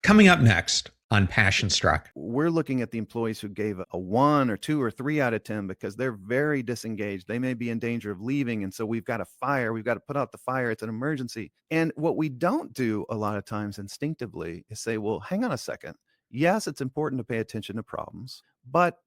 Coming up next on Passion Struck. We're looking at the employees who gave a 1 or 2 or 3 out of 10 because they're very disengaged. They may be in danger of leaving. And so we've got a fire. We've got to put out the fire. It's an emergency. And what we don't do a lot of times instinctively is say, well, hang on a second. Yes, it's important to pay attention to problems, but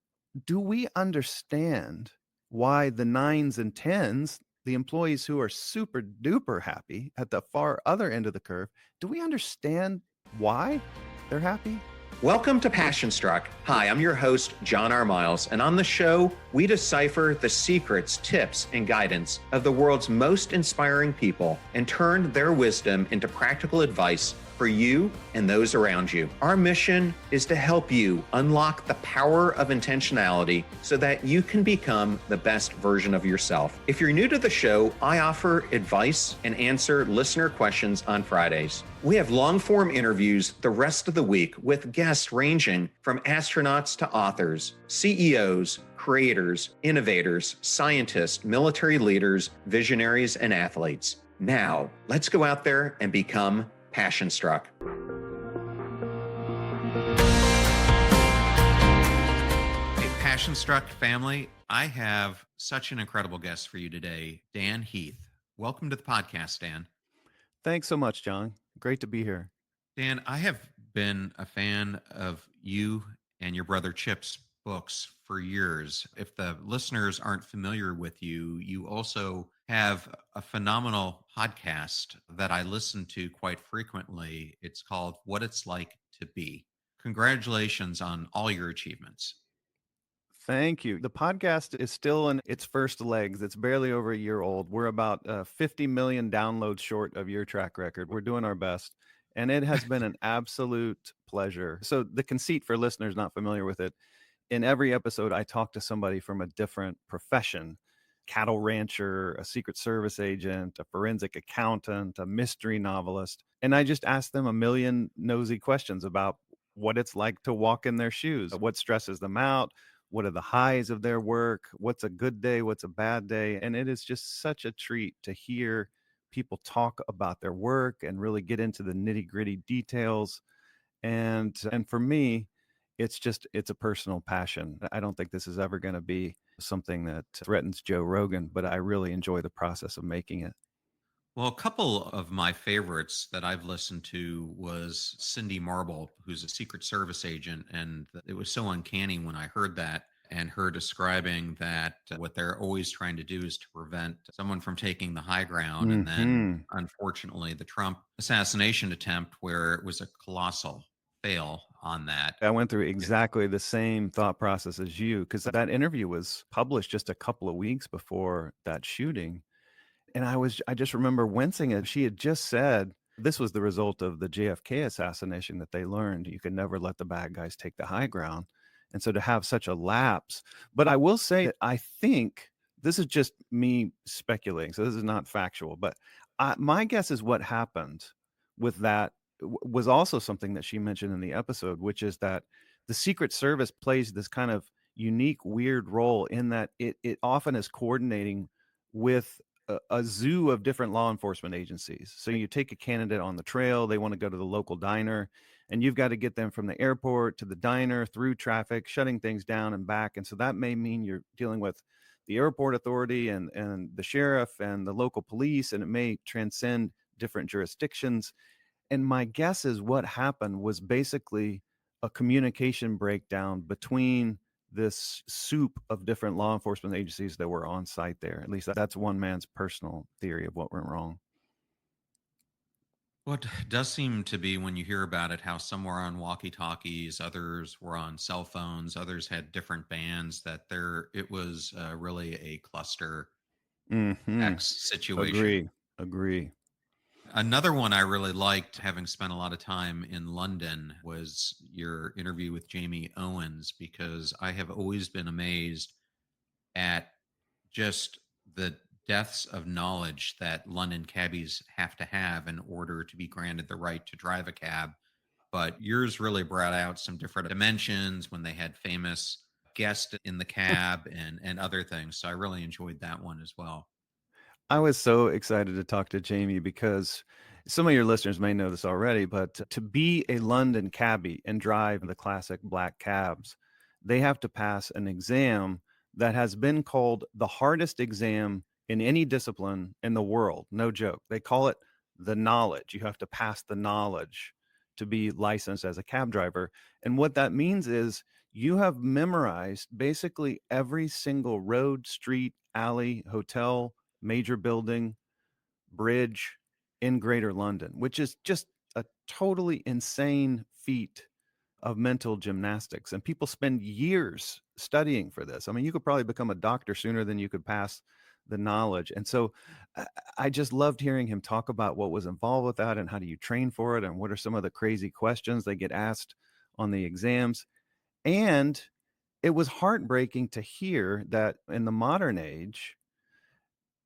do we understand why the 9s and 10s, the employees who are super duper happy at the far other end of the curve, do we understand why they're happy? Welcome to Passion Struck. Hi, I'm your host, John R. Miles, and on the show, we decipher the secrets, tips, and guidance of the world's most inspiring people and turn their wisdom into practical advice for you and those around you. Our mission is to help you unlock the power of intentionality so that you can become the best version of yourself. If you're new to the show, I offer advice and answer listener questions on Fridays. We have long-form interviews the rest of the week with guests ranging from astronauts to authors, CEOs, creators, innovators, scientists, military leaders, visionaries, and athletes. Now, let's go out there and become Passion Struck. Hey, Passion Struck family, I have such an incredible guest for you today, Dan Heath. Welcome to the podcast, Dan. Thanks so much, John. Great to be here. Dan, I have been a fan of you and your brother Chip's books for years. If the listeners aren't familiar with you, you also have a phenomenal podcast that I listen to quite frequently. It's called What It's Like to Be. Congratulations on all your achievements. Thank you. The podcast is still in its first legs. It's barely over a year old. We're about 50 million downloads short of your track record. We're doing our best. And it has been an absolute pleasure. So the conceit for listeners not familiar with it, in every episode, I talk to somebody from a different profession: cattle rancher, a Secret Service agent, a forensic accountant, a mystery novelist. And I just ask them a million nosy questions about what it's like to walk in their shoes, what stresses them out, what are the highs of their work, what's a good day, what's a bad day. And it is just such a treat to hear people talk about their work and really get into the nitty-gritty details. And for me, it's a personal passion. I don't think this is ever going to be something that threatens Joe Rogan, but I really enjoy the process of making it. Well, a couple of my favorites that I've listened to was Cindy Marble, who's a Secret Service agent. And it was so uncanny when I heard that and her describing that what they're always trying to do is to prevent someone from taking the high ground. And then, unfortunately, the Trump assassination attempt, where it was a colossal fail on that. I went through exactly the same thought process as you, because that interview was published just a couple of weeks before that shooting. And I just remember wincing as she had just said, this was the result of the JFK assassination, that they learned you could never let the bad guys take the high ground. And so to have such a lapse, but I will say that I think this is just me speculating, so this is not factual, but my guess is what happened with that was also something that she mentioned in the episode, which is that the Secret Service plays this kind of unique, weird role in that it often is coordinating with a zoo of different law enforcement agencies. So you take a candidate on the trail, they want to go to the local diner, and you've got to get them from the airport to the diner through traffic, shutting things down and back. And so that may mean you're dealing with the airport authority and the sheriff and the local police, and it may transcend different jurisdictions. And my guess is what happened was basically a communication breakdown between this soup of different law enforcement agencies that were on site there. At least that's one man's personal theory of what went wrong. Well, it does seem to be, when you hear about it, how some were on walkie-talkies, others were on cell phones, others had different bands, that it was really a cluster X situation. Agree. Another one I really liked, having spent a lot of time in London, was your interview with Jamie Owens, because I have always been amazed at just the depths of knowledge that London cabbies have to have in order to be granted the right to drive a cab. But yours really brought out some different dimensions when they had famous guests in the cab and other things. So I really enjoyed that one as well. I was so excited to talk to Jamie because Some of your listeners may know this already, but to be a London cabbie and drive the classic black cabs, they have to pass an exam that has been called the hardest exam in any discipline in the world. No joke. They call it the knowledge. You have to pass the knowledge to be licensed as a cab driver. And what that means is you have memorized basically every single road, street, alley, hotel, major building, bridge in Greater London, which is just a totally insane feat of mental gymnastics. And people spend years studying for this. I mean, you could probably become a doctor sooner than you could pass the knowledge. And so I just loved hearing him talk about what was involved with that and how do you train for it and what are some of the crazy questions they get asked on the exams. And it was heartbreaking to hear that in the modern age,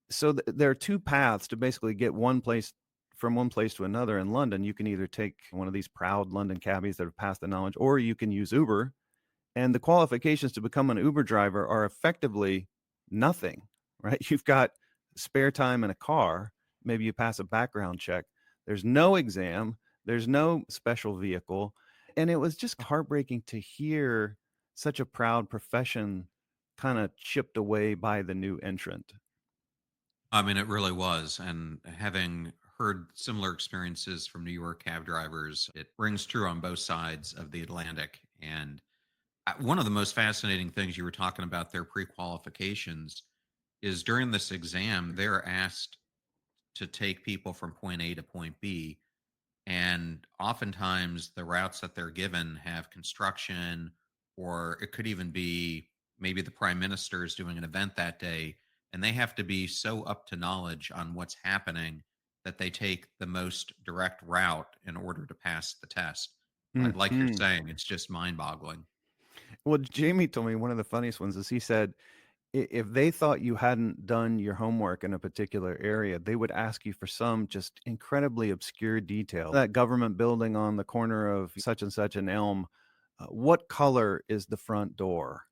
so there are two paths to basically get one place from one place to another in London. You can either take one of these proud London cabbies that have passed the knowledge, or you can use Uber. And the qualifications to become an Uber driver are effectively nothing, right? You've got spare time in a car. Maybe you pass a background check. There's no exam. There's no special vehicle. And it was just heartbreaking to hear such a proud profession kind of chipped away by the new entrant. I mean, it really was. And having heard similar experiences from New York cab drivers, it rings true on both sides of the Atlantic. And one of the most fascinating things you were talking about their pre qualifications is during this exam, they're asked to take people from point A to point B. And oftentimes the routes that they're given have construction, or it could even be maybe the prime minister is doing an event that day, and they have to be so up to knowledge on what's happening that they take the most direct route in order to pass the test. Like you're Mhm. saying, it's just mind boggling. Well, Jamie told me one of the funniest ones is he said, if they thought you hadn't done your homework in a particular area, they would ask you for some just incredibly obscure detail. That government building on the corner of such and such an elm, what color is the front door?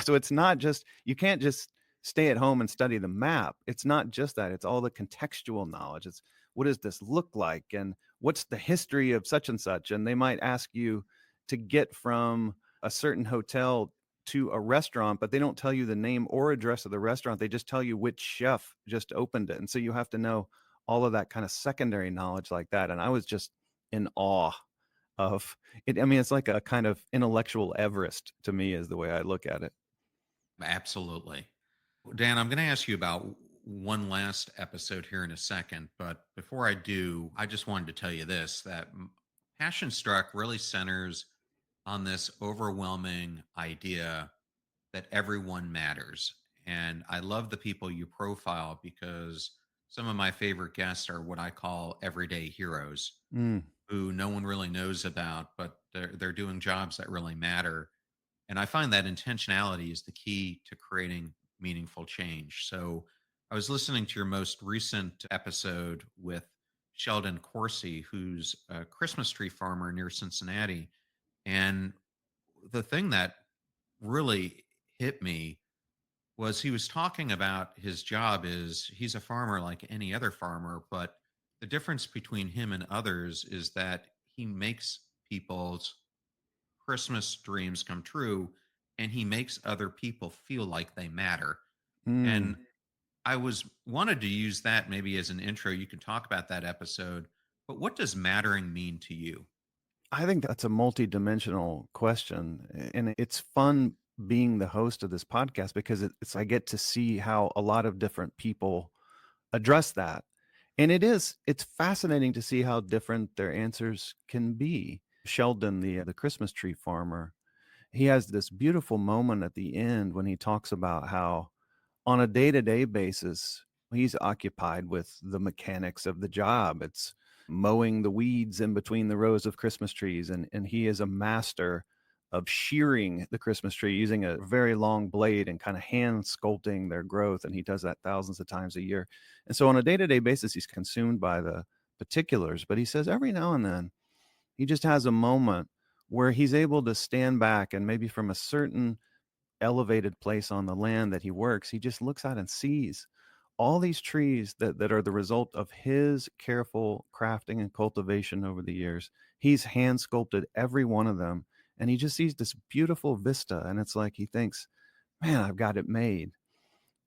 So it's not just, you can't just stay at home and study the map. It's not just that, it's all the contextual knowledge. It's what does this look like? And what's the history of such and such? And they might ask you to get from a certain hotel to a restaurant, but they don't tell you the name or address of the restaurant. They just tell you which chef just opened it. And so you have to know all of that kind of secondary knowledge like that. And I was just in awe of it. I mean, it's like a kind of intellectual Everest to me, is the way I look at it. Absolutely. Dan, I'm going to ask you about one last episode here in a second. But before I do, I just wanted to tell you this that Passion Struck really centers on this overwhelming idea that everyone matters. And I love the people you profile because some of my favorite guests are what I call everyday heroes Mm. who no one really knows about, but they're doing jobs that really matter. And I find that intentionality is the key to creating meaningful change. So I was listening to your most recent episode with Sheldon Corsi, who's a Christmas tree farmer near Cincinnati. And the thing that really hit me was he was talking about his job is he's a farmer like any other farmer, but the difference between him and others is that he makes people's Christmas dreams come true and he makes other people feel like they matter. And Mm. I was wanted to use that maybe as an intro. You can talk about that episode, but what does mattering mean to you? I think that's a multi-dimensional question, and it's fun being the host of this podcast because it's I get to see how a lot of different people address that. And it's fascinating to see how different their answers can be. Sheldon, the Christmas tree farmer, he has this beautiful moment at the end when he talks about how on a day-to-day basis, he's occupied with the mechanics of the job. It's mowing the weeds in between the rows of Christmas trees, and he is a master of shearing the Christmas tree using a very long blade and kind of hand sculpting their growth, and he does that thousands of times a year. And so on a day-to-day basis, he's consumed by the particulars, but he says every now and then he just has a moment where he's able to stand back and maybe from a certain elevated place on the land that he works, he just looks out and sees all these trees that are the result of his careful crafting and cultivation over the years. He's hand sculpted every one of them, and he just sees this beautiful vista, and it's like he thinks, "Man, I've got it made."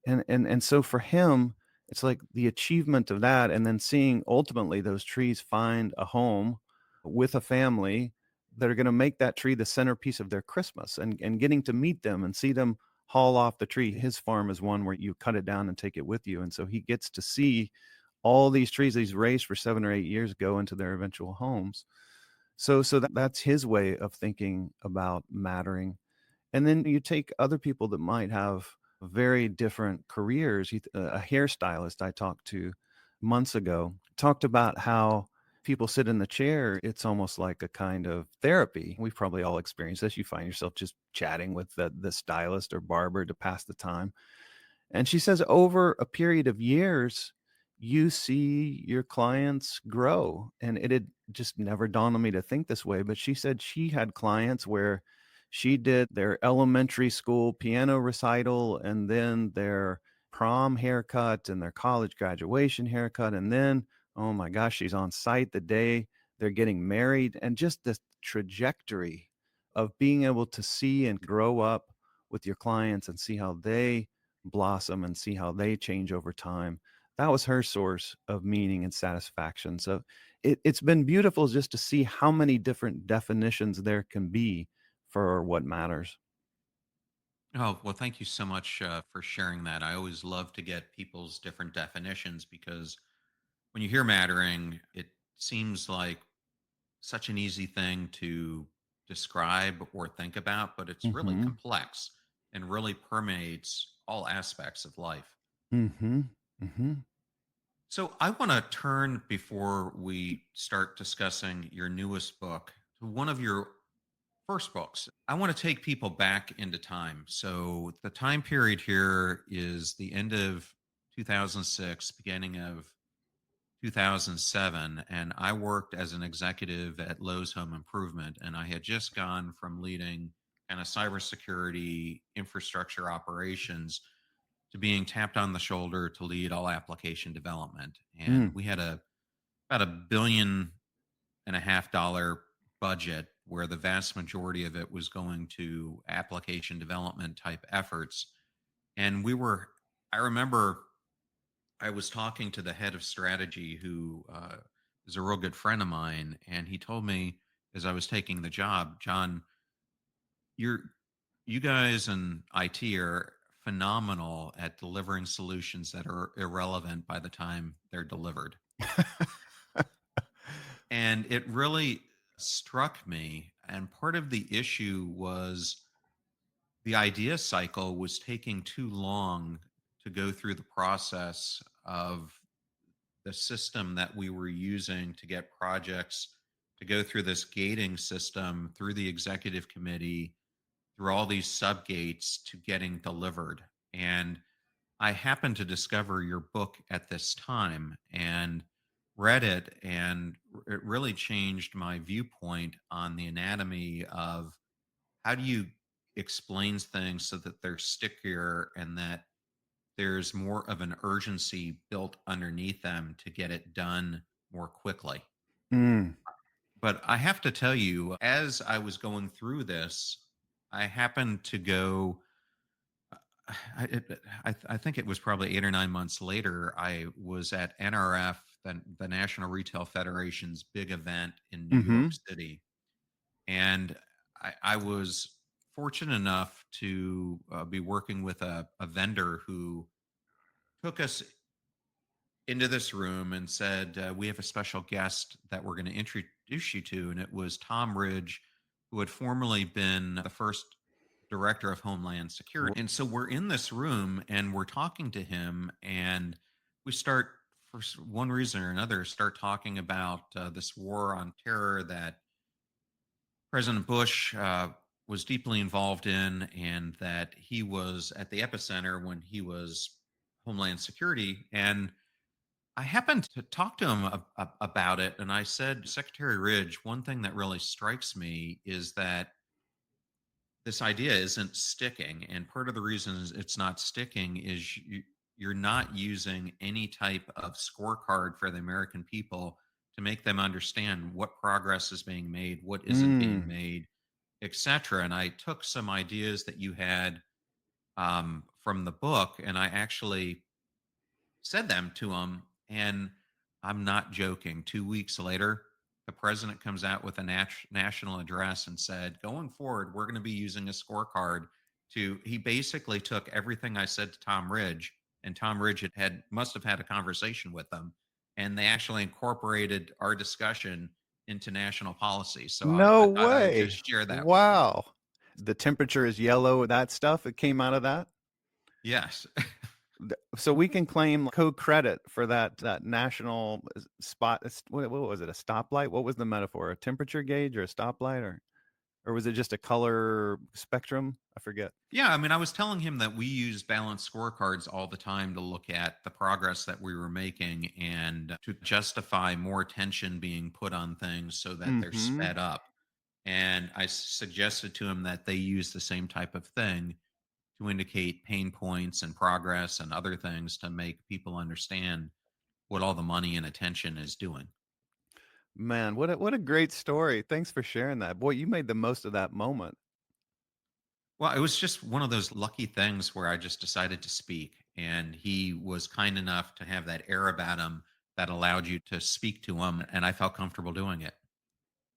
And so for him, it's like the achievement of that, and then seeing ultimately those trees find a home with a family that are gonna make that tree the centerpiece of their Christmas, and getting to meet them and see them haul off the tree. His farm is one where you cut it down and take it with you, and so he gets to see all these trees that he's raised for 7 or 8 years go into their eventual homes. So that's his way of thinking about mattering. And then you take other people that might have very different careers. A hairstylist I talked to months ago talked about how people sit in the chair. It's almost like a kind of therapy. We've probably all experienced this. You find yourself just chatting with the stylist or barber to pass the time. And she says over a period of years, you see your clients grow. And it had just never dawned on me to think this way. But she said she had clients where she did their elementary school piano recital and then their prom haircut and their college graduation haircut. And then, oh my gosh, she's on site the day they're getting married. And just the trajectory of being able to see and grow up with your clients and see how they blossom and see how they change over time. That was her source of meaning and satisfaction. So it's been beautiful just to see how many different definitions there can be for what matters. Oh, well, thank you so much for sharing that. I always love to get people's different definitions because when you hear mattering, it seems like such an easy thing to describe or think about, but it's really Mm-hmm. complex and really permeates all aspects of life. Mm-hmm. Mm-hmm. So I want to turn before we start discussing your newest book to one of your first books. I want to take people back into time. So the time period here is the end of 2006, beginning of 2007, and I worked as an executive at Lowe's Home Improvement, and I had just gone from leading kind of cybersecurity infrastructure operations to being tapped on the shoulder to lead all application development. And Mm. we had a about $1.5 billion budget where the vast majority of it was going to application development type efforts. And I remember I was talking to the head of strategy who is a real good friend of mine. And he told me as I was taking the job, John, you're, you guys in IT are phenomenal at delivering solutions that are irrelevant by the time they're delivered. And it really struck me. And part of the issue was the idea cycle was taking too long to go through the process of the system that we were using to get projects to go through this gating system through the executive committee, through all these sub gates to getting delivered. And I happened to discover your book at this time and read it, and it really changed my viewpoint on the anatomy of how do you explain things so that they're stickier and that there's more of an urgency built underneath them to get it done more quickly. Mm. But I have to tell you, as I was going through this, I happened to go I think it was probably 8 or 9 months later. I was at NRF, the National Retail Federation's big event in New York Mm-hmm. City, and I was fortunate enough to be working with a vendor who took us into this room and said, "We have a special guest that we're going to introduce you to," and it was Tom Ridge, who had formerly been the first director of Homeland Security. And so we're in this room and we're talking to him, and we start, one reason or another, start talking about this war on terror that President Bush was deeply involved in, and that he was at the epicenter when he was Homeland Security. And I happened to talk to him about it, and I said, Secretary Ridge, one thing that really strikes me is that this idea isn't sticking, and part of the reason it's not sticking is you're not using any type of scorecard for the American people to make them understand what progress is being made, what isn't being Mm. made, etc. And I took some ideas that you had from the book, and I actually said them to him. And I'm not joking. 2 weeks later, the president comes out with a national address and said, going forward, we're going to be using a scorecard to. He basically took everything I said to Tom Ridge, and Tom Ridge must have had a conversation with them, and they actually incorporated our discussion into national policy. So No I thought I would way. just share that with you. Wow. The temperature is yellow, that stuff, it came out of that? Yes. So we can claim co-credit for that national spot. What was it? A stoplight? What was the metaphor? A temperature gauge or a stoplight, or was it just a color spectrum? I forget. Yeah, I mean, I was telling him that we use balanced scorecards all the time to look at the progress that we were making and to justify more attention being put on things so that they're Hmm. sped up. And I suggested to him that they use the same type of thing to indicate pain points and progress and other things to make people understand what all the money and attention is doing. Man, what a great story. Thanks for sharing that. Boy, you made the most of that moment. Well, it was just one of those lucky things where I just decided to speak. And he was kind enough to have that air about him that allowed you to speak to him. And I felt comfortable doing it.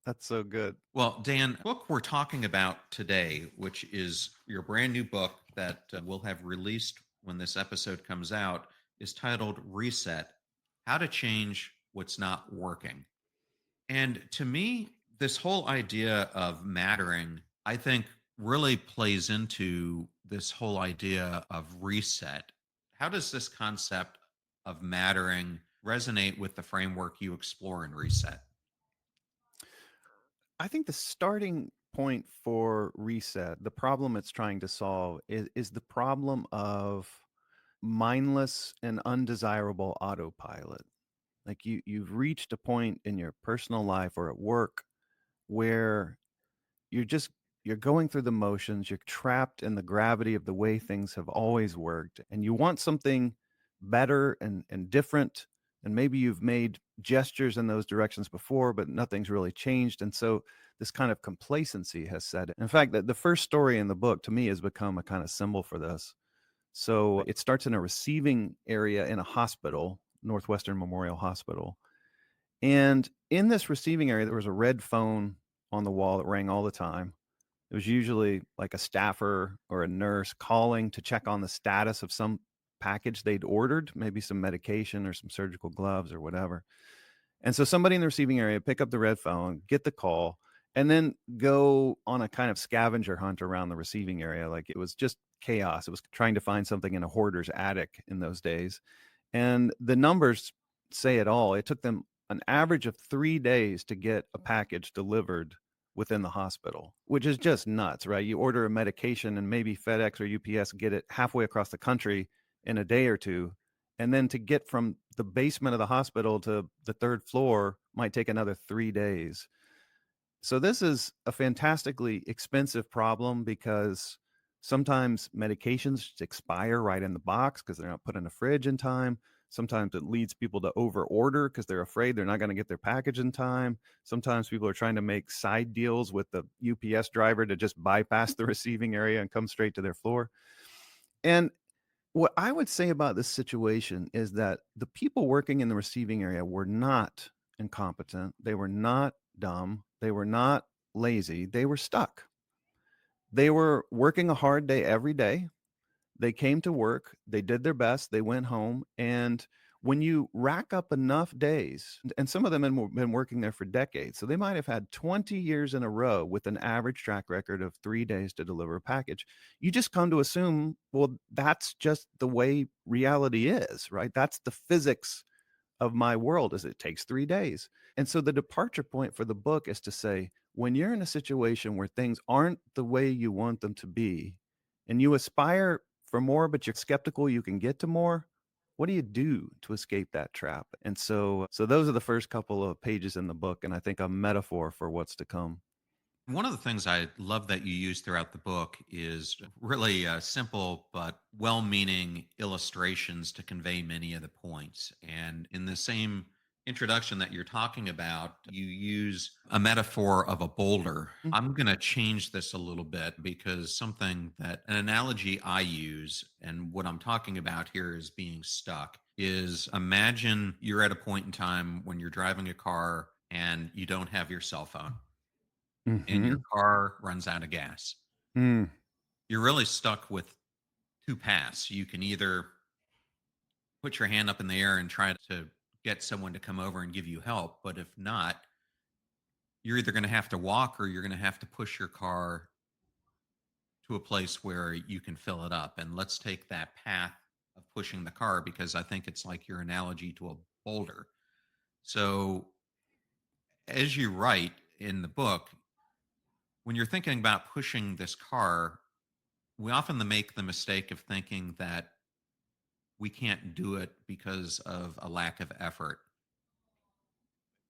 That's so good. Well, Dan, the book we're talking about today, which is your brand new book that we'll have released when this episode comes out, is titled Reset: How to Change What's Not Working. And to me, this whole idea of mattering, I think, really plays into this whole idea of reset. How does this concept of mattering resonate with the framework you explore in Reset? I think the starting point for reset, the problem it's trying to solve is the problem of mindless and undesirable autopilot. Like you've reached a point in your personal life or at work where you're just you're going through the motions, you're trapped in the gravity of the way things have always worked, and you want something better and different, and maybe you've made gestures in those directions before, but nothing's really changed, and so this kind of complacency has set in. In fact, the first story in the book to me has become a kind of symbol for this. So it starts in a receiving area in a hospital, Northwestern Memorial Hospital, and in this receiving area there was a red phone on the wall that rang all the time. It was usually like a staffer or a nurse calling to check on the status of some package they'd ordered, maybe some medication or some surgical gloves or whatever. And so somebody in the receiving area pick up the red phone, get the call, and then go on a kind of scavenger hunt around the receiving area. Like it was just chaos. It was trying to find something in a hoarder's attic in those days. And the numbers say it all. It took them an average of 3 days to get a package delivered within the hospital, which is just nuts, right? You order a medication and maybe FedEx or UPS get it halfway across the country in a day or two. And then to get from the basement of the hospital to the third floor might take another 3 days. So this is a fantastically expensive problem because sometimes medications just expire right in the box because they're not put in a fridge in time. Sometimes it leads people to over order because they're afraid they're not going to get their package in time. Sometimes people are trying to make side deals with the UPS driver to just bypass the receiving area and come straight to their floor. And what I would say about this situation is that the people working in the receiving area were not incompetent. They were not dumb. They were not lazy. They were stuck. They were working a hard day every day. They came to work, they did their best, they went home. And when you rack up enough days, and some of them have been working there for decades, so they might have had 20 years in a row with an average track record of 3 days to deliver a package. You just come to assume, well, that's just the way reality is, right? That's the physics of my world is it takes 3 days. And so the departure point for the book is to say, when you're in a situation where things aren't the way you want them to be, and you aspire for more, but you're skeptical you can get to more, what do you do to escape that trap? And so those are the first couple of pages in the book, and I think a metaphor for what's to come. One of the things I love that you use throughout the book is really simple but well meaning illustrations to convey many of the points. And in the same introduction that you're talking about, you use a metaphor of a boulder. Mm. I'm going to change this a little bit because an analogy I use, and what I'm talking about here is being stuck, is imagine you're at a point in time when you're driving a car and you don't have your cell phone and your Mm-hmm. car runs out of gas. Mm. You're really stuck with two paths. You can either put your hand up in the air and try to get someone to come over and give you help. But if not, you're either going to have to walk or you're going to have to push your car to a place where you can fill it up. And let's take that path of pushing the car because I think it's like your analogy to a boulder. So, as you write in the book, when you're thinking about pushing this car, we often make the mistake of thinking that we can't do it because of a lack of effort,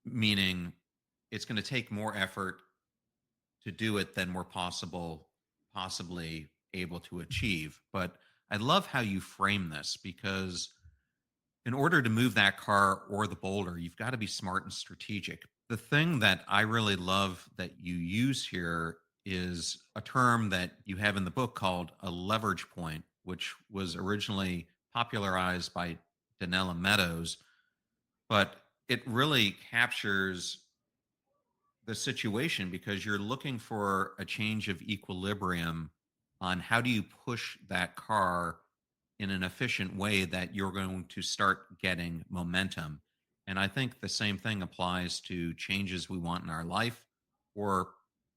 meaning it's going to take more effort to do it than we're possibly able to achieve. But I love how you frame this because in order to move that car or the boulder, you've got to be smart and strategic. The thing that I really love that you use here is a term that you have in the book called a leverage point, which was originally popularized by Danella Meadows, but it really captures the situation because you're looking for a change of equilibrium on how do you push that car in an efficient way that you're going to start getting momentum. And I think the same thing applies to changes we want in our life or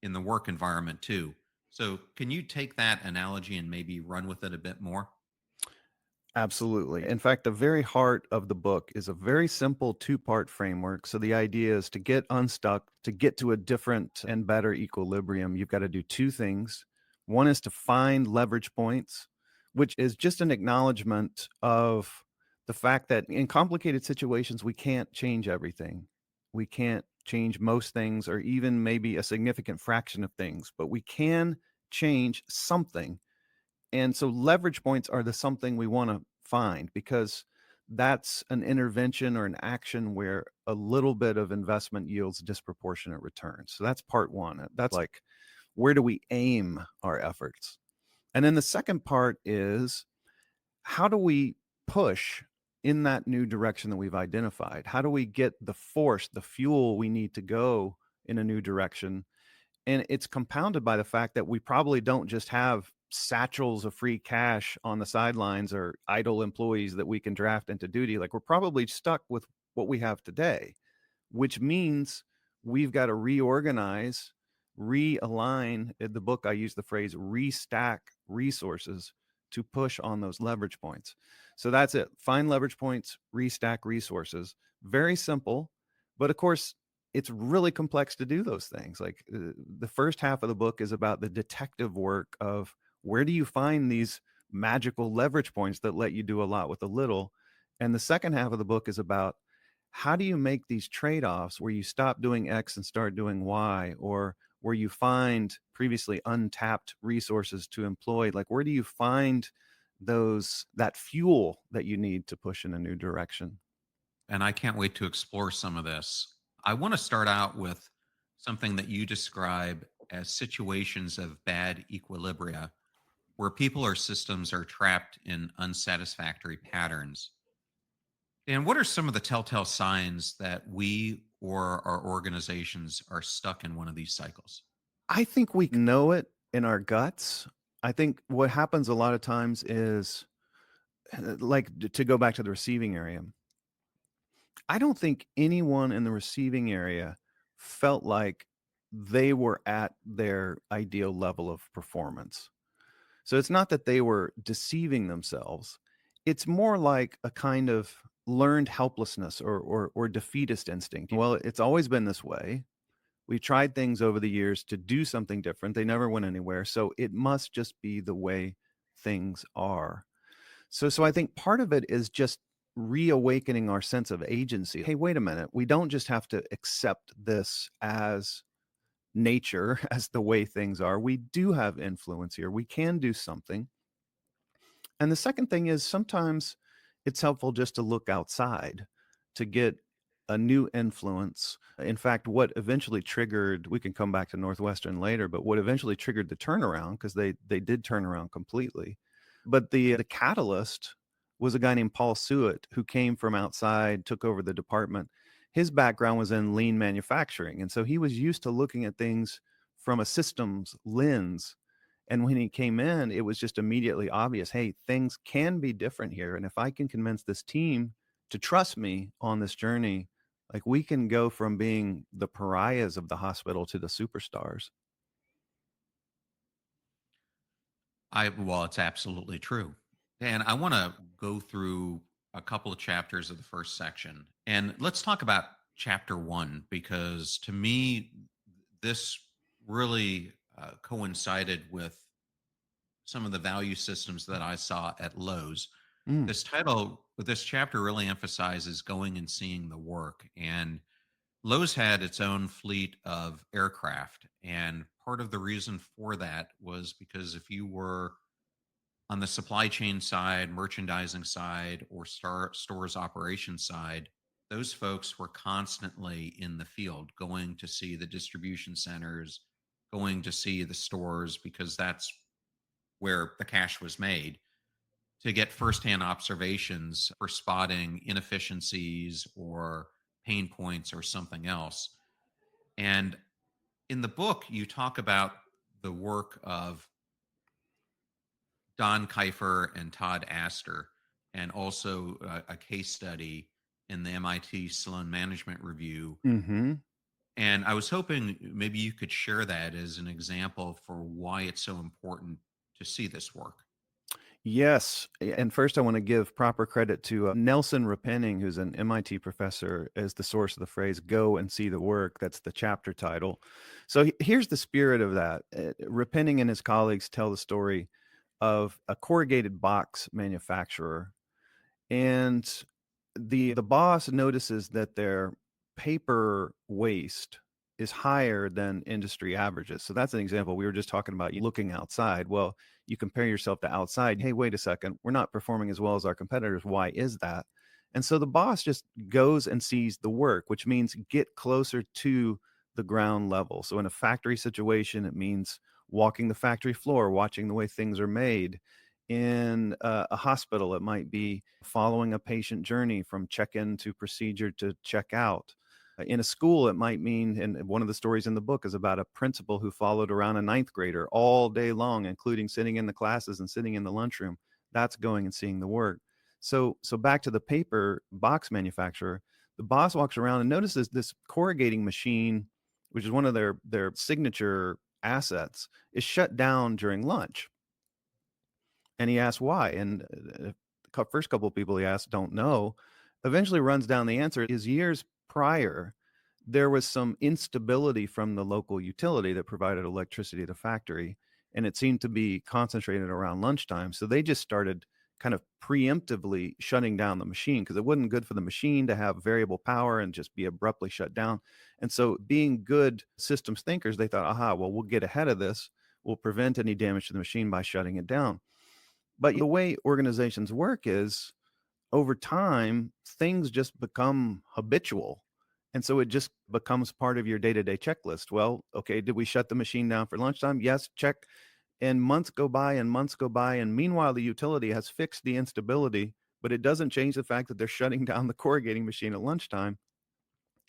in the work environment too. So, can you take that analogy and maybe run with it a bit more? Absolutely. In fact, the very heart of the book is a very simple two-part framework. So the idea is to get unstuck, to get to a different and better equilibrium, you've got to do two things. One is to find leverage points, which is just an acknowledgement of the fact that in complicated situations, we can't change everything. We can't change most things or even maybe a significant fraction of things, but we can change something, and so leverage points are the something we want to find because that's an intervention or an action where a little bit of investment yields disproportionate returns. So that's part one. That's like, where do we aim our efforts? And then the second part is, how do we push in that new direction that we've identified? How do we get the force, the fuel we need to go in a new direction? And it's compounded by the fact that we probably don't just have satchels of free cash on the sidelines or idle employees that we can draft into duty. Like, we're probably stuck with what we have today, which means we've got to reorganize, realign. In the book, I use the phrase restack resources to push on those leverage points. So that's it. Find leverage points, restack resources. Very simple. But of course, it's really complex to do those things. Like, the first half of the book is about the detective work of where do you find these magical leverage points that let you do a lot with a little. And the second half of the book is about how do you make these trade-offs where you stop doing X and start doing Y, or where you find previously untapped resources to employ. Like, where do you find that fuel that you need to push in a new direction? And I can't wait to explore some of this. I want to start out with something that you describe as situations of bad equilibria, where people or systems are trapped in unsatisfactory patterns. And what are some of the telltale signs that we or our organizations are stuck in one of these cycles? I think we know it in our guts. I think what happens a lot of times is, like, to go back to the receiving area, I don't think anyone in the receiving area felt like they were at their ideal level of performance. So it's not that they were deceiving themselves. It's more like a kind of learned helplessness or defeatist instinct. Well, it's always been this way. We tried things over the years to do something different. They never went anywhere. So it must just be the way things are. So I think part of it is just reawakening our sense of agency. Hey, wait a minute. We don't just have to accept this as nature as the way things are. We do have influence here. We can do something. And the second thing is sometimes it's helpful just to look outside to get a new influence. In fact, what eventually triggered, we can come back to Northwestern later, but what eventually triggered the turnaround, because they did turn around completely. But the catalyst was a guy named Paul Suet who came from outside, took over the department. His background was in lean manufacturing. And so he was used to looking at things from a systems lens, and when he came in, it was just immediately obvious, hey, things can be different here. And if I can convince this team to trust me on this journey, like we can go from being the pariahs of the hospital to the superstars. Well, it's absolutely true. And I want to go through a couple of chapters of the first section. And let's talk about chapter 1, because to me, this really coincided with some of the value systems that I saw at Lowe's. Mm, This chapter really emphasizes going and seeing the work. And Lowe's had its own fleet of aircraft. And part of the reason for that was because if you were on the supply chain side, merchandising side, or stores operation side, those folks were constantly in the field, going to see the distribution centers, going to see the stores, because that's where the cash was made, to get firsthand observations for spotting inefficiencies or pain points or something else. And in the book, you talk about the work of Don Kiefer and Todd Astor, and also a case study in the MIT Sloan Management Review. hmm And I was hoping maybe you could share that as an example for why it's so important to see this work. Yes. And first, I want to give proper credit to Nelson Repenning, who's an MIT professor, as the source of the phrase go and see the work. That's the chapter title. So here's the spirit of that. Repenning and his colleagues tell the story of a corrugated box manufacturer, and the boss notices that their paper waste is higher than industry averages. So that's an example. We were just talking about you looking outside. Well, you compare yourself to outside. Hey, wait a second. We're not performing as well as our competitors. Why is that? And so the boss just goes and sees the work, which means get closer to the ground level. So in a factory situation, it means walking the factory floor, watching the way things are made. In a hospital, it might be following a patient journey from check-in to procedure to check-out. In a school, it might mean, and one of the stories in the book is about a principal who followed around a ninth grader all day long, including sitting in the classes and sitting in the lunchroom. That's going and seeing the work. So back to the paper box manufacturer, the boss walks around and notices this corrugating machine, which is one of their signature assets, is shut down during lunch. And he asked why. And first couple of people he asked don't know. Eventually runs down the answer is years prior, there was some instability from the local utility that provided electricity to the factory. And it seemed to be concentrated around lunchtime. So they just started kind of preemptively shutting down the machine because it wasn't good for the machine to have variable power and just be abruptly shut down. And so being good systems thinkers, they thought, aha, well, we'll get ahead of this. We'll prevent any damage to the machine by shutting it down. But the way organizations work is over time, things just become habitual. And so it just becomes part of your day-to-day checklist. Well, okay, did we shut the machine down for lunchtime? Yes, check. And months go by and months go by. And meanwhile, the utility has fixed the instability, but it doesn't change the fact that they're shutting down the corrugating machine at lunchtime.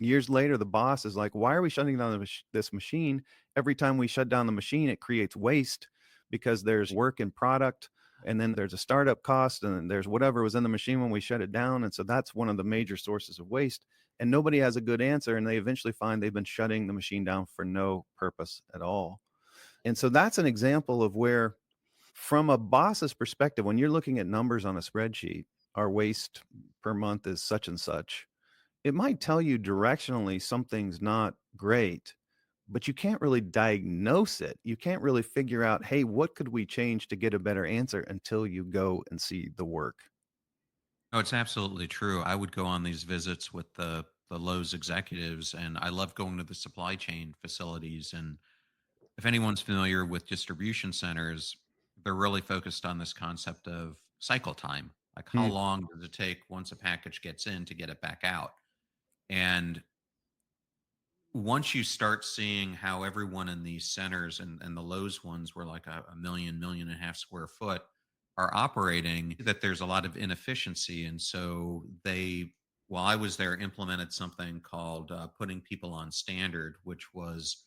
Years later, the boss is like, why are we shutting down this machine? Every time we shut down the machine, it creates waste because there's work in product, and then there's a startup cost, and then there's whatever was in the machine when we shut it down. And so that's one of the major sources of waste. And nobody has a good answer. And they eventually find they've been shutting the machine down for no purpose at all. And so that's an example of where, from a boss's perspective, when you're looking at numbers on a spreadsheet, our waste per month is such and such, it might tell you directionally something's not great, but you can't really diagnose it. You can't really figure out, hey, what could we change to get a better answer until you go and see the work. Oh, it's absolutely true. I would go on these visits with the the Lowe's executives, and I love going to the supply chain facilities. And if anyone's familiar with distribution centers, they're really focused on this concept of cycle time. Like, how Mm, long does it take once a package gets in to get it back out? And once you start seeing how everyone in these centers, and the Lowe's ones were like a million and a half square foot, are operating, that there's a lot of inefficiency. And so they, while I was there, implemented something called putting people on standard, which was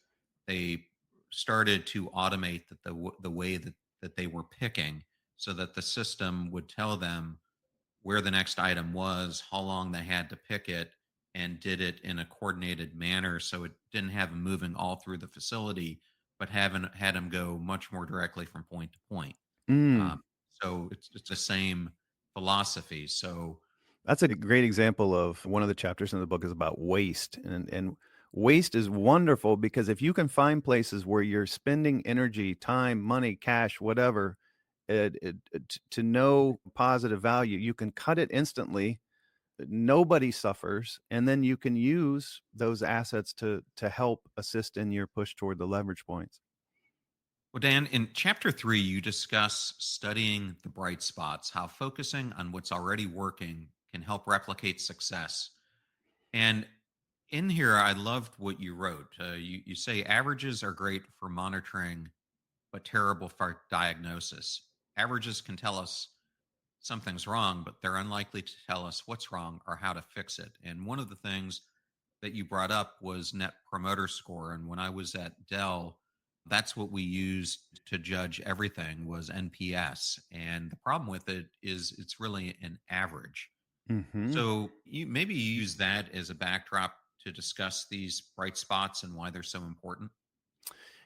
they started to automate the way that they were picking, so that the system would tell them where the next item was, how long they had to pick it, and did it in a coordinated manner, so it didn't have them moving all through the facility, but had them go much more directly from point to point. Um, mm. so it's the same philosophy. So That's a great example of one of the chapters in the book is about waste. And waste is wonderful because if you can find places where you're spending energy, time, money, cash, whatever, to no positive value, you can cut it instantly. Nobody suffers, and then you can use those assets to help assist in your push toward the leverage points. well, Dan, in chapter 3, you discuss studying the bright spots, how focusing on what's already working can help replicate success. And in here, I loved what you wrote. You say averages are great for monitoring, but terrible for diagnosis. Averages can tell us something's wrong, but they're unlikely to tell us what's wrong or how to fix it. And one of the things that you brought up was net promoter score. And when I was at Dell, that's what we used to judge everything, was NPS. And the problem with it is it's really an average. Hmm. So you maybe use that as a backdrop to discuss these bright spots and why they're so important.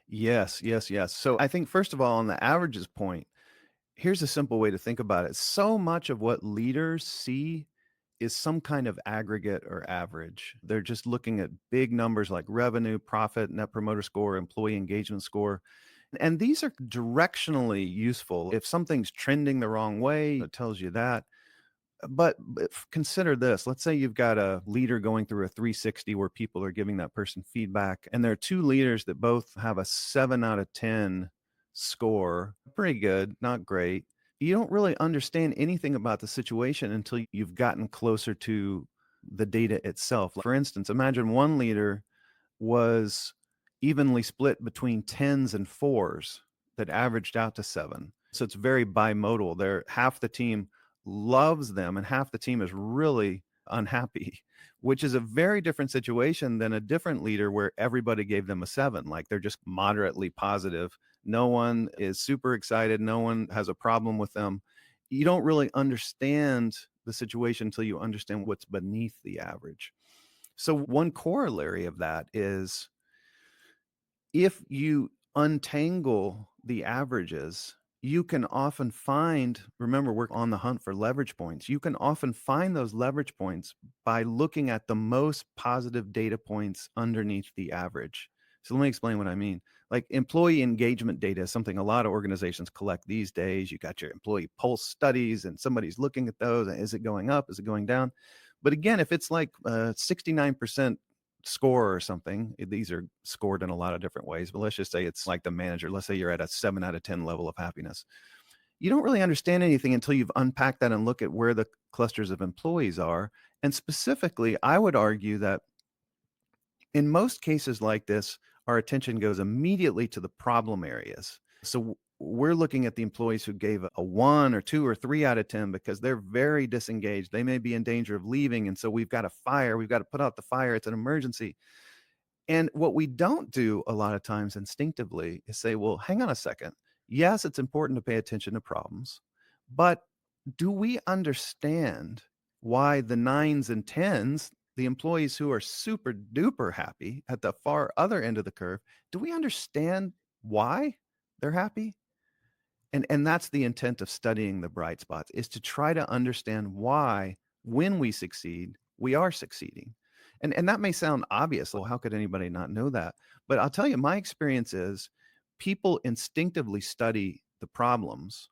Yes, yes, yes. So I think first of all, on the averages point, here's a simple way to think about it. So much of what leaders see is some kind of aggregate or average. They're just looking at big numbers like revenue, profit, net promoter score, employee engagement score. And these are directionally useful. If something's trending the wrong way, it tells you that. But consider this. Let's say you've got a leader going through a 360 where people are giving that person feedback, and there are two leaders that both have a 7 out of 10 score. Pretty good, not great. You don't really understand anything about the situation until you've gotten closer to the data itself. For instance, imagine one leader was evenly split between tens and fours that averaged out to 7. So it's very bimodal. There, half the team loves them and half the team is really unhappy, which is a very different situation than a different leader where everybody gave them a 7. Like they're just moderately positive. No one is super excited. No one has a problem with them. You don't really understand the situation until you understand what's beneath the average. So one corollary of that is if you untangle the averages, you can often find, remember, we're on the hunt for leverage points. You can often find those leverage points by looking at the most positive data points underneath the average. So let me explain what I mean. Like employee engagement data is something a lot of organizations collect these days. You got your employee pulse studies and somebody's looking at those. Is it going up? Is it going down? But again, if it's like 69% score or something, these are scored in a lot of different ways, but let's just say it's like the manager. Let's say you're at a 7 out of 10 level of happiness. You don't really understand anything until you've unpacked that and look at where the clusters of employees are. And specifically, I would argue that in most cases like this, our attention goes immediately to the problem areas. So we're looking at the employees who gave a 1 or 2 or 3 out of 10 because they're very disengaged. They may be in danger of leaving. And so we've got a fire. We've got to put out the fire. It's an emergency. And what we don't do a lot of times instinctively is say, well, hang on a second. Yes, it's important to pay attention to problems, but do we understand why the nines and tens, the employees who are super duper happy at the far other end of the curve, do we understand why they're happy? And that's the intent of studying the bright spots, is to try to understand why when we succeed, we are succeeding. And that may sound obvious. Well, how could anybody not know that? But I'll tell you, my experience is people instinctively study the problems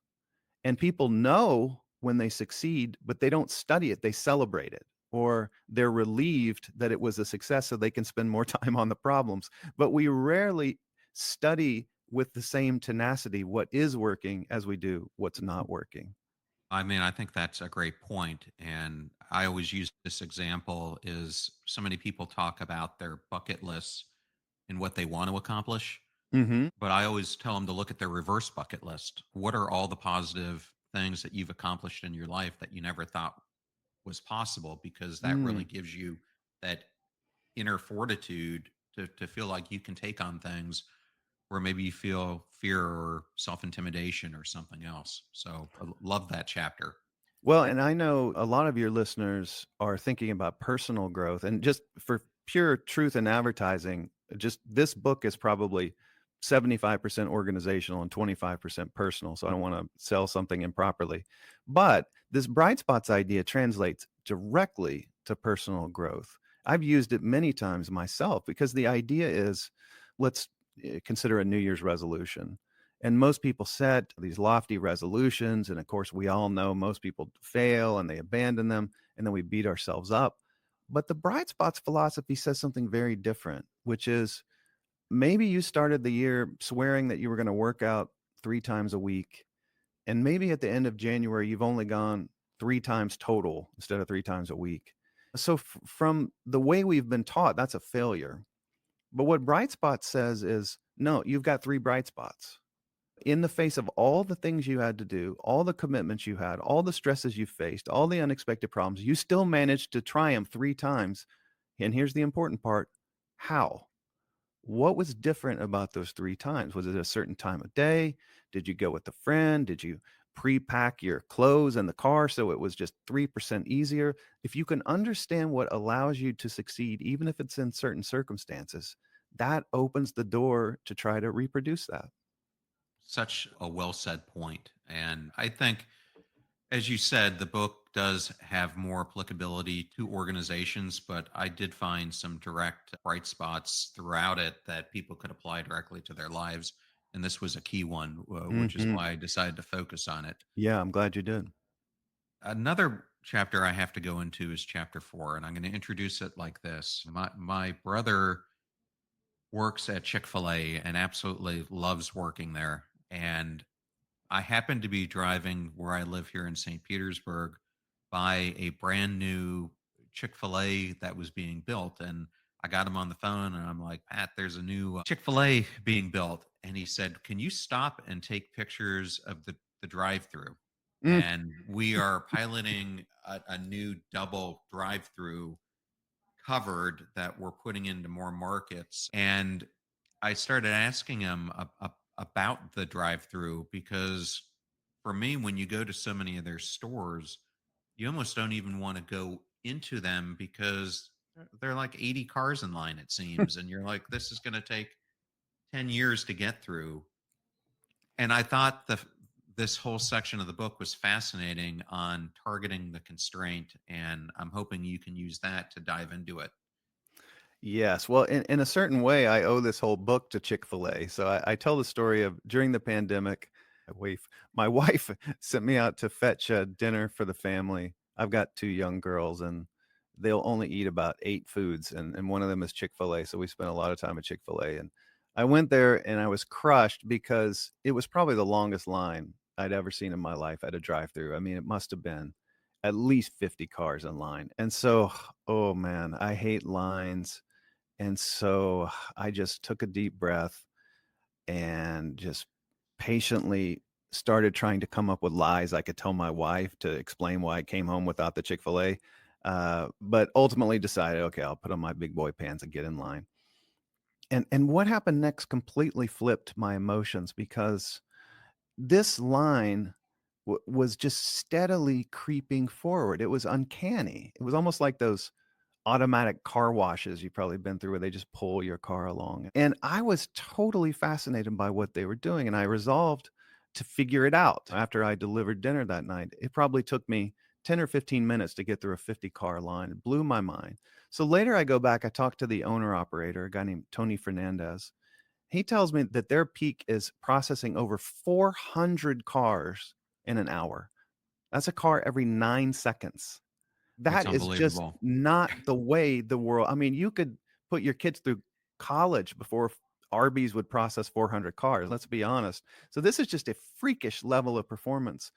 and people know when they succeed, but they don't study it, they celebrate it. or they're relieved that it was a success so they can spend more time on the problems. But we rarely study with the same tenacity what is working as we do what's not working. I mean, I think that's a great point, and I always use this example is so many people talk about their bucket lists and what they want to accomplish, Hmm. but I always tell them to look at their reverse bucket list. What are all the positive things that you've accomplished in your life that you never thought was possible? Because that really Mm. gives you that inner fortitude to feel like you can take on things where maybe you feel fear or self intimidation or something else. So I love that chapter. Well, and I know a lot of your listeners are thinking about personal growth, and just for pure truth in advertising, just this book is probably 75% organizational and 25% personal. So I don't want to sell something improperly. But this bright spots idea translates directly to personal growth. I've used it many times myself because the idea is, let's consider a New Year's resolution. And most people set these lofty resolutions. And of course, we all know most people fail and they abandon them. And then we beat ourselves up. But the bright spots philosophy says something very different, which is maybe you started the year swearing that you were going to work out 3 times a week. And maybe at the end of January, you've only gone 3 times total instead of 3 times a week. So, from the way we've been taught, that's a failure. But what bright spots says is no, you've got 3 bright spots in the face of all the things you had to do, all the commitments you had, all the stresses you faced, all the unexpected problems, you still managed to triumph 3 times. And here's the important part: how? What was different about those 3 times? Was it a certain time of day? Did you go with a friend? Did you pre-pack your clothes in the car so it was just 3% easier? If you can understand what allows you to succeed, even if it's in certain circumstances, that opens the door to try to reproduce that. Such a well said point. And I think, as you said, the book does have more applicability to organizations, but I did find some direct bright spots throughout it that people could apply directly to their lives. And this was a key one, which is Mhm. why I decided to focus on it. Yeah, I'm glad you did. Another chapter I have to go into is chapter 4, and I'm going to introduce it like this. My brother works at Chick-fil-A and absolutely loves working there. And I happened to be driving where I live here in St. Petersburg by a brand new Chick-fil-A that was being built. And I got him on the phone and I'm like, Pat, there's a new Chick-fil-A being built. And he said, can you stop and take pictures of the drive-through? Mm. And we are piloting a new double drive-through covered that we're putting into more markets. And I started asking him about the drive-through because for me, when you go to so many of their stores, you almost don't even want to go into them because there are like 80 cars in line, it seems. And you're like, this is going to take 10 years to get through. And I thought this whole section of the book was fascinating on targeting the constraint. And I'm hoping you can use that to dive into it. Yes. Well, in a certain way, I owe this whole book to Chick-fil-A. So I tell the story of during the pandemic, my wife sent me out to fetch dinner for the family. I've got 2 young girls, and they'll only eat about 8 foods, and one of them is Chick-fil-A. So we spent a lot of time at Chick-fil-A. And I went there and I was crushed because it was probably the longest line I'd ever seen in my life at a drive-through. I mean, it must have been at least 50 cars in line. And so, oh man, I hate lines. And so I just took a deep breath and just patiently started trying to come up with lies I could tell my wife to explain why I came home without the Chick-fil-A. But ultimately decided, okay, I'll put on my big boy pants and get in line. And what happened next completely flipped my emotions because this line was just steadily creeping forward. It was uncanny. It was almost like those automatic car washes you've probably been through where they just pull your car along. And I was totally fascinated by what they were doing. And I resolved to figure it out after I delivered dinner that night. It probably took me 10 or 15 minutes to get through a 50 car line. It blew my mind. So later I go back, I talk to the owner operator, a guy named Tony Fernandez. He tells me that their peak is processing over 400 cars in an hour. That's a car every 9 seconds. That's That is just unbelievable. not the way the world. I mean, you could put your kids through college before Arby's would process 400 cars, let's be honest. So this is just a freakish level of performance.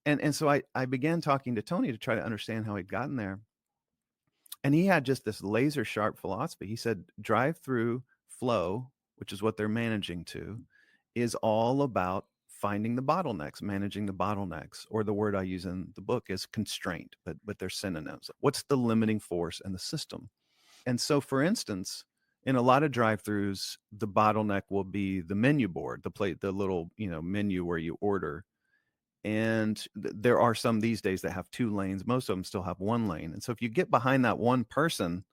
And so I began talking to Tony to try to understand how he'd gotten there. And he had just this laser sharp philosophy. He said, drive-through flow, which is what they're managing to, is all about finding the bottlenecks, managing the bottlenecks, or the word I use in the book is constraint, but they're synonyms. What's the limiting force in the system? And so, for instance, in a lot of drive-throughs, the bottleneck will be the menu board, the plate, the little, menu where you order. And there are some these days that have 2 lanes. Most of them still have 1 lane. And so if you get behind that one person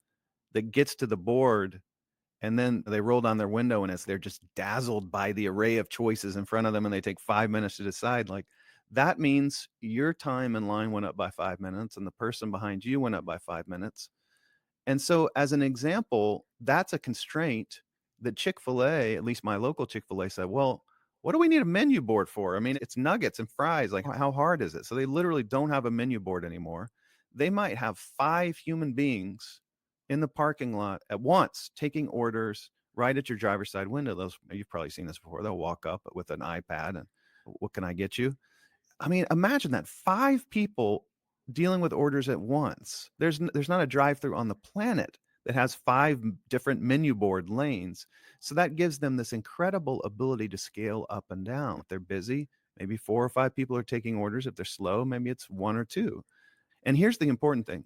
that gets to the board and then they roll down their window and they're just dazzled by the array of choices in front of them and they take 5 minutes to decide, like, that means your time in line went up by 5 minutes and the person behind you went up by 5 minutes. And so, as an example, that's a constraint that Chick-fil-A, at least my local Chick-fil-A, said, well, what do we need a menu board for? I mean, it's nuggets and fries. Like, how hard is it? So they literally don't have a menu board anymore. They might have 5 human beings in the parking lot at once taking orders right at your driver's side window. You've probably seen this before. They'll walk up with an iPad and, what can I get you? I mean, imagine that 5 people dealing with orders at once. There's not a drive-through on the planet that has 5 different menu board lanes. So that gives them this incredible ability to scale up and down. If they're busy, maybe 4 or 5 people are taking orders. If they're slow, maybe it's 1 or 2. And here's the important thing.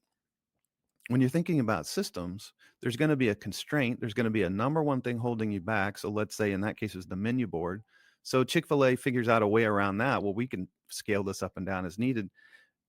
When you're thinking about systems, there's going to be a constraint. There's going to be a number one thing holding you back. So let's say in that case is the menu board. So Chick-fil-A figures out a way around that. Well, we can scale this up and down as needed.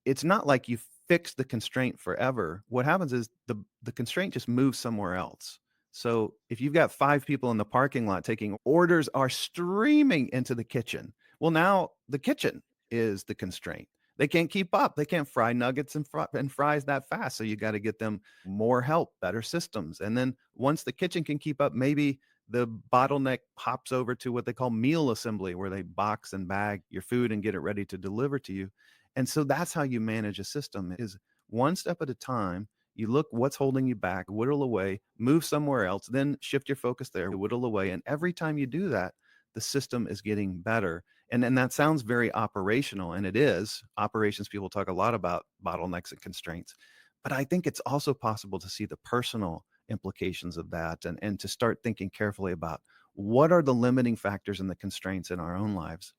It's not like you fix the constraint forever. What happens is the constraint just moves somewhere else. So if you've got 5 people in the parking lot taking orders are streaming into the kitchen. Well, now the kitchen is the constraint. They can't keep up. They can't fry nuggets and fries that fast. So you got to get them more help, better systems. And then once the kitchen can keep up, maybe the bottleneck hops over to what they call meal assembly, where they box and bag your food and get it ready to deliver to you. And so that's how you manage a system, is one step at a time. You look what's holding you back, whittle away, move somewhere else, then shift your focus there, whittle away. And every time you do that, the system is getting better. And that sounds very operational, and it is. Operations people talk a lot about bottlenecks and constraints. But I think it's also possible to see the personal implications of that and to start thinking carefully about what are the limiting factors and the constraints in our own lives.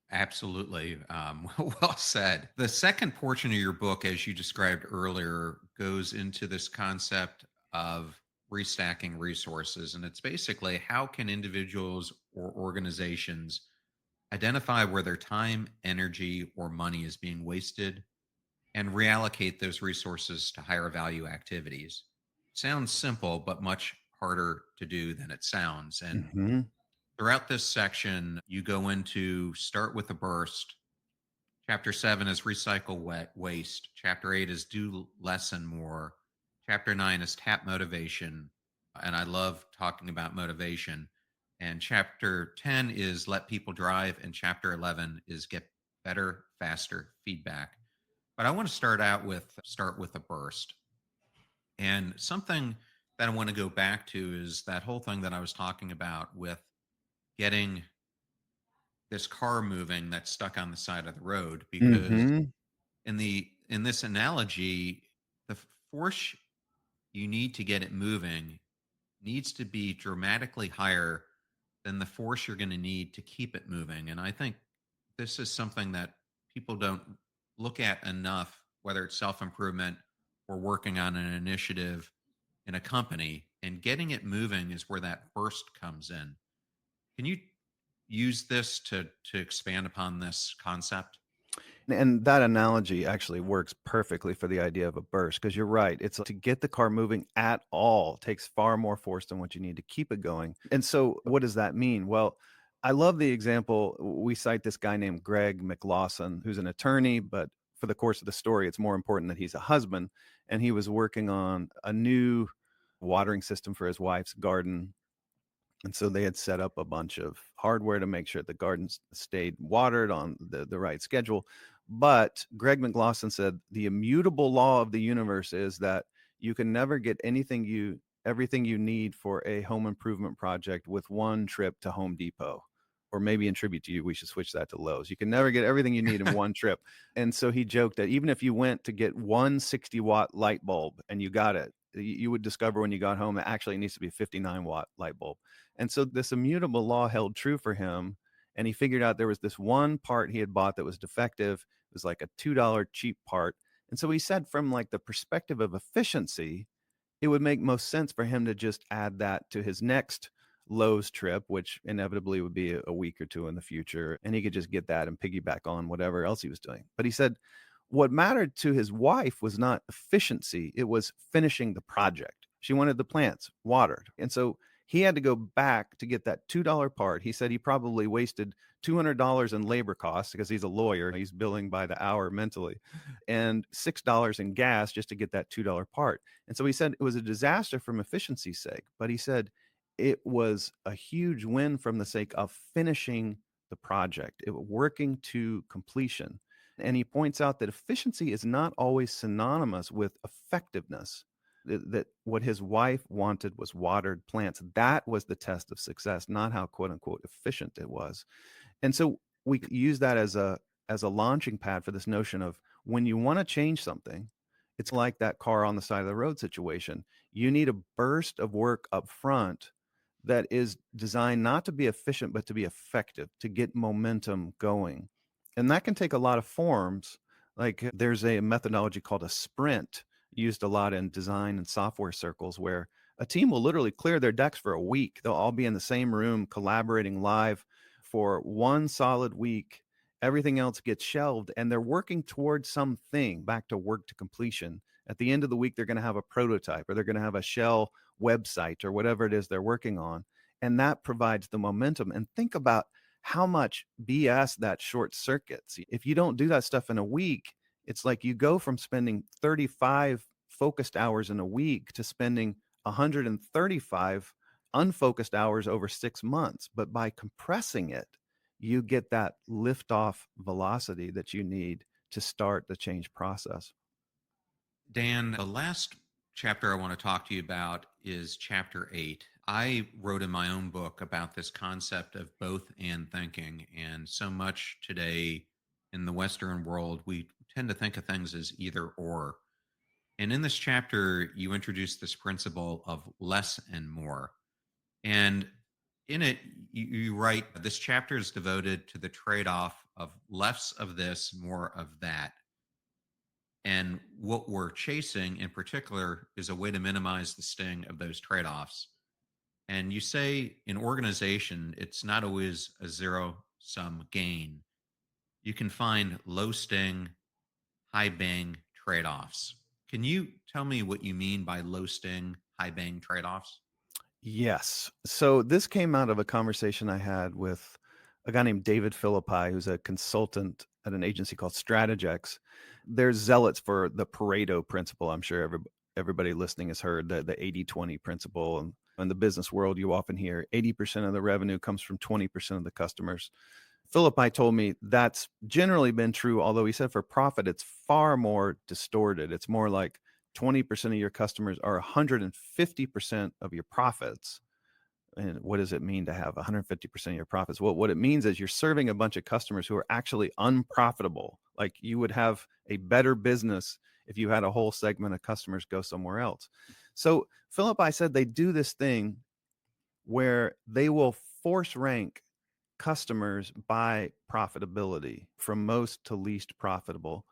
Absolutely. Well said. The second portion of your book, as you described earlier, goes into this concept of restacking resources. And it's basically, how can individuals or organizations identify where their time, energy, or money is being wasted and reallocate those resources to higher value activities? Sounds simple, but much harder to do than it sounds. And Hmm. throughout this section, you go into start with a burst. Chapter 7 is recycle waste. Chapter 8 is do less and more. Chapter 9 is tap motivation. And I love talking about motivation. And chapter 10 is let people drive. And chapter 11 is get better, faster feedback. But I want to start with a burst. And something that I want to go back to is that whole thing that I was talking about with getting this car moving that's stuck on the side of the road, because Hmm. in this analogy, the force you need to get it moving needs to be dramatically higher than the force you're going to need to keep it moving. And I think this is something that people don't look at enough, whether it's self-improvement or working on an initiative in a company. And getting it moving is where that burst comes in. Can you use this to expand upon this concept? And that analogy actually works perfectly for the idea of a burst, because you're right. It's to get the car moving at all takes far more force than what you need to keep it going. And so, what does that mean? Well, I love the example. We cite this guy named Greg McLawson, who's an attorney, but for the course of the story, it's more important that he's a husband. And he was working on a new watering system for his wife's garden. And so they had set up a bunch of hardware to make sure the gardens stayed watered on the right schedule. But Greg McLaughlin said the immutable law of the universe is that you can never get everything you need for a home improvement project with one trip to Home Depot. Or maybe in tribute to you, we should switch that to Lowe's. You can never get everything you need in one trip. And so he joked that even if you went to get one 60-watt light bulb and you got it, you would discover when you got home that actually it needs to be a 59-watt light bulb. And so this immutable law held true for him. And he figured out there was this one part he had bought that was defective. It was like a $2 cheap part. And so he said from like the perspective of efficiency, it would make most sense for him to just add that to his next Lowe's trip, which inevitably would be a week or two in the future. And he could just get that and piggyback on whatever else he was doing. But he said what mattered to his wife was not efficiency, it was finishing the project. She wanted the plants watered. And so he had to go back to get that $2 part. He said he probably wasted $200 in labor costs because he's a lawyer. He's billing by the hour mentally, and $6 in gas just to get that $2 part. And so he said it was a disaster from efficiency's sake, but he said it was a huge win from the sake of finishing the project, working to completion. And he points out that efficiency is not always synonymous with effectiveness. That what his wife wanted was watered plants. That was the test of success, not how quote unquote efficient it was. And so we use that as a launching pad for this notion of when you want to change something, it's like that car on the side of the road situation. You need a burst of work up front that is designed not to be efficient, but to be effective, to get momentum going. And that can take a lot of forms. Like there's a methodology called a sprint used a lot in design and software circles where a team will literally clear their decks for a week. They'll all be in the same room collaborating live for one solid week. Everything else gets shelved and they're working towards something, back to work to completion. At the end of the week, they're going to have a prototype or they're going to have a shell website or whatever it is they're working on. And that provides the momentum. And think about how much BS that short circuits. If you don't do that stuff in a week, it's like you go from spending 35 focused hours in a week to spending 135 unfocused hours over 6 months. But by compressing it, you get that liftoff velocity that you need to start the change process. Dan, the last chapter I want to talk to you about is chapter 8. I wrote in my own book about this concept of both and thinking. And so much today in the Western world, we tend to think of things as either or. And in this chapter, you introduce this principle of less and more. And in it, you write, this chapter is devoted to the trade off of less of this, more of that. And what we're chasing in particular is a way to minimize the sting of those trade offs. And you say in organization, it's not always a zero sum gain. You can find low sting, high bang trade offs. Can you tell me what you mean by low sting, high bang trade offs? Yes. So this came out of a conversation I had with a guy named David Philippi, who's a consultant at an agency called Strategex. They're zealots for the Pareto principle. I'm sure everybody listening has heard the 80-20 principle. And in the business world, you often hear 80% of the revenue comes from 20% of the customers. Philippi told me that's generally been true, although he said for profit, it's far more distorted. It's more like 20% of your customers are 150% of your profits. And what does it mean to have 150% of your profits? Well, what it means is you're serving a bunch of customers who are actually unprofitable. Like you would have a better business if you had a whole segment of customers go somewhere else. So Philippi said they do this thing where they will force rank customers by profitability from most to least profitable.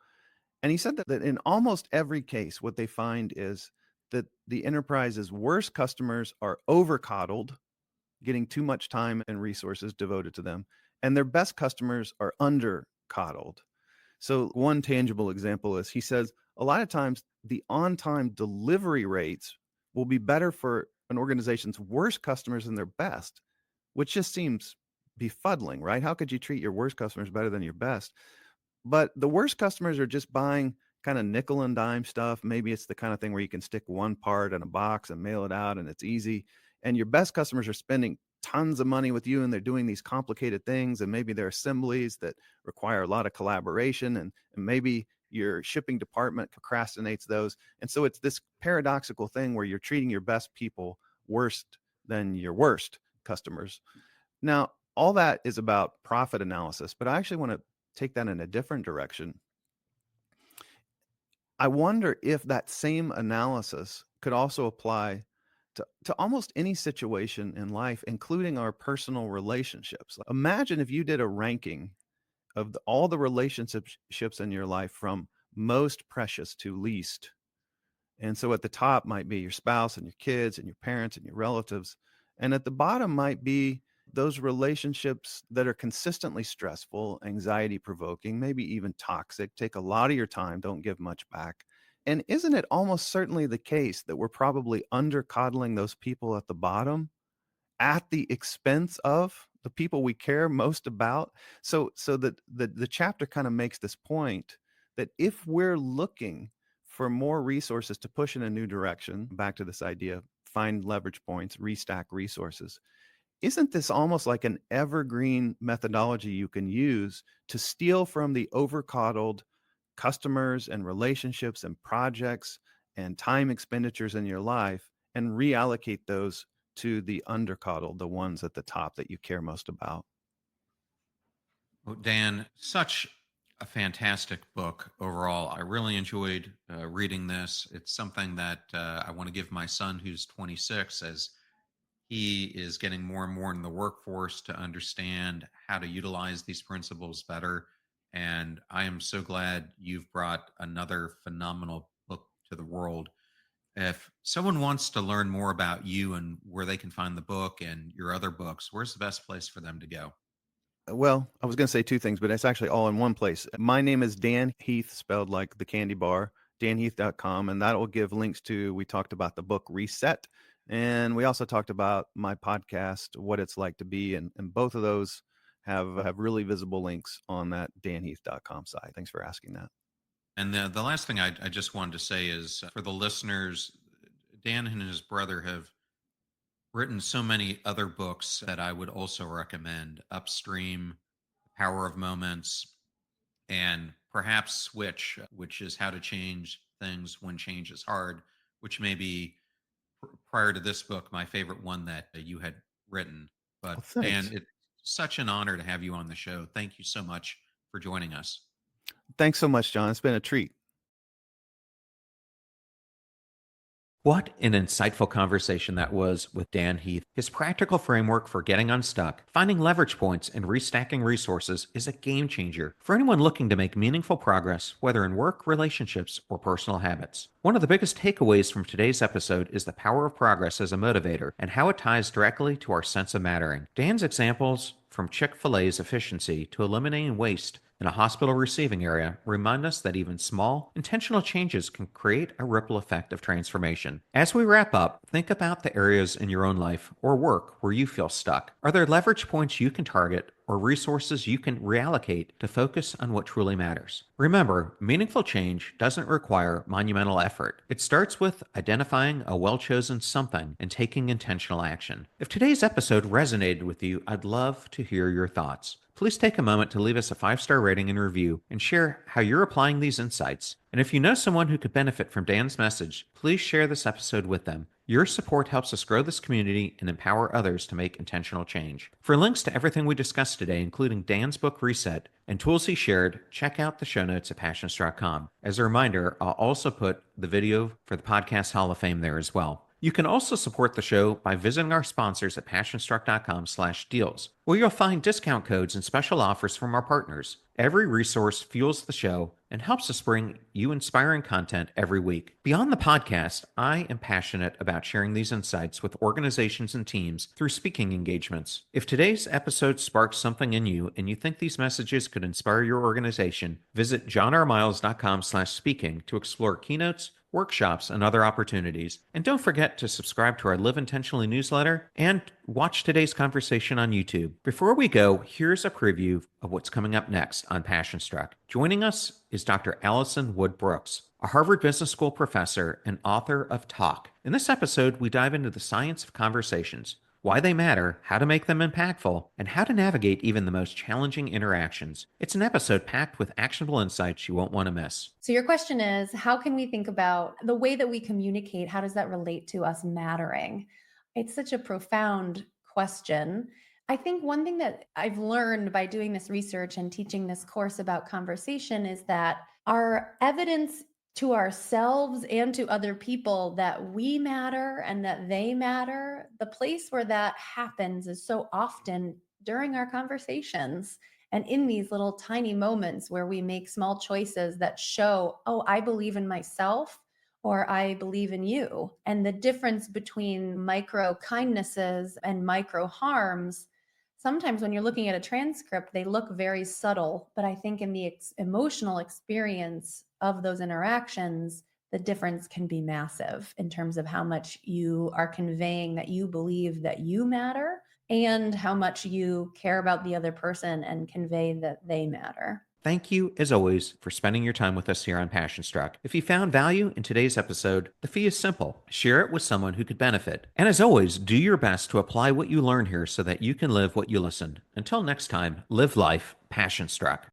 And he said that in almost every case, what they find is that the enterprise's worst customers are over coddled, getting too much time and resources devoted to them, and their best customers are under coddled. So one tangible example is he says a lot of times the on-time delivery rates will be better for an organization's worst customers than their best, which just seems befuddling, right? How could you treat your worst customers better than your best? But the worst customers are just buying kind of nickel and dime stuff. Maybe it's the kind of thing where you can stick one part in a box and mail it out and it's easy. And your best customers are spending tons of money with you and they're doing these complicated things, and maybe they're assemblies that require a lot of collaboration, and maybe your shipping department procrastinates those. And so it's this paradoxical thing where you're treating your best people worse than your worst customers. Now, all that is about profit analysis, but I actually want to take that in a different direction. I wonder if that same analysis could also apply to almost any situation in life, including our personal relationships. Imagine if you did a ranking of all the relationships in your life from most precious to least. And so at the top might be your spouse and your kids and your parents and your relatives. And at the bottom might be those relationships that are consistently stressful, anxiety provoking, maybe even toxic, take a lot of your time, don't give much back. And isn't it almost certainly the case that we're probably under coddling those people at the bottom at the expense of the people we care most about? So that the chapter kind of makes this point that if we're looking for more resources to push in a new direction, back to this idea, find leverage points, restack resources, isn't this almost like an evergreen methodology you can use to steal from the overcoddled customers and relationships and projects and time expenditures in your life and reallocate those to the undercoddled, the ones at the top that you care most about? Well, Dan, such a fantastic book overall. I really enjoyed reading this. It's something that I want to give my son, who's 26, as he is getting more and more in the workforce, to understand how to utilize these principles better. And I am so glad you've brought another phenomenal book to the world. If someone wants to learn more about you and where they can find the book and your other books, where's the best place for them to go? Well, I was going to say two things, but it's actually all in one place. My name is Dan Heath, spelled like the candy bar, danheath.com. And that will give links to, we talked about the book Reset. And we also talked about my podcast, What It's Like to Be. And both of those have really visible links on that danheath.com site. Thanks for asking that. And the last thing I just wanted to say is for the listeners, Dan and his brother have written so many other books that I would also recommend: Upstream, The Power of Moments, and perhaps Switch, which is how to change things when change is hard, which may be prior to this book, my favorite one that you had written. Well, But Dan, thanks. it's such an honor to have you on the show. Thank you so much for joining us. Thanks so much, John. It's been a treat. What an insightful conversation that was with Dan Heath. His practical framework for getting unstuck, finding leverage points, and restacking resources is a game changer for anyone looking to make meaningful progress, whether in work, relationships, or personal habits. One of the biggest takeaways from today's episode is the power of progress as a motivator and how it ties directly to our sense of mattering. Dan's examples, from Chick-fil-A's efficiency to eliminating waste in a hospital receiving area, remind us that even small, intentional changes can create a ripple effect of transformation. As we wrap up, think about the areas in your own life or work where you feel stuck. Are there leverage points you can target or resources you can reallocate to focus on what truly matters? Remember, meaningful change doesn't require monumental effort. It starts with identifying a well-chosen something and taking intentional action. If today's episode resonated with you, I'd love to hear your thoughts. Please take a moment to leave us a 5-star rating and review and share how you're applying these insights. And if you know someone who could benefit from Dan's message, please share this episode with them. Your support helps us grow this community and empower others to make intentional change. For links to everything we discussed today, including Dan's book Reset and tools he shared, check out the show notes at passionstruck.com. As a reminder, I'll also put the video for the Podcast Hall of Fame there as well. You can also support the show by visiting our sponsors at passionstruck.com/deals, where you'll find discount codes and special offers from our partners. Every resource fuels the show and helps us bring you inspiring content every week. Beyond the podcast, I am passionate about sharing these insights with organizations and teams through speaking engagements. If today's episode sparks something in you and you think these messages could inspire your organization, visit johnrmiles.com/speaking to explore keynotes, workshops, and other opportunities. And don't forget to subscribe to our Live Intentionally newsletter and watch today's conversation on YouTube. Before we go, here's a preview of what's coming up next on Passion Struck. Joining us is Dr. Allison Wood Brooks, a Harvard Business School professor and author of Talk. In this episode, we dive into the science of conversations. why they matter, how to make them impactful, and how to navigate even the most challenging interactions. It's an episode packed with actionable insights you won't want to miss. So your question is, how can we think about the way that we communicate? How does that relate to us mattering? It's such a profound question. I think one thing that I've learned by doing this research and teaching this course about conversation is that our evidence to ourselves and to other people that we matter and that they matter, the place where that happens is so often during our conversations and in these little tiny moments where we make small choices that show, oh, I believe in myself or I believe in you. And the difference between micro kindnesses and micro harms, sometimes when you're looking at a transcript, they look very subtle. But I think in the emotional experience of those interactions, the difference can be massive in terms of how much you are conveying that you believe that you matter and how much you care about the other person and convey that they matter. Thank you, as always, for spending your time with us here on Passion Struck. If you found value in today's episode, the fee is simple. Share it with someone who could benefit. And as always, do your best to apply what you learn here so that you can live what you listen. Until next time, live life passion struck.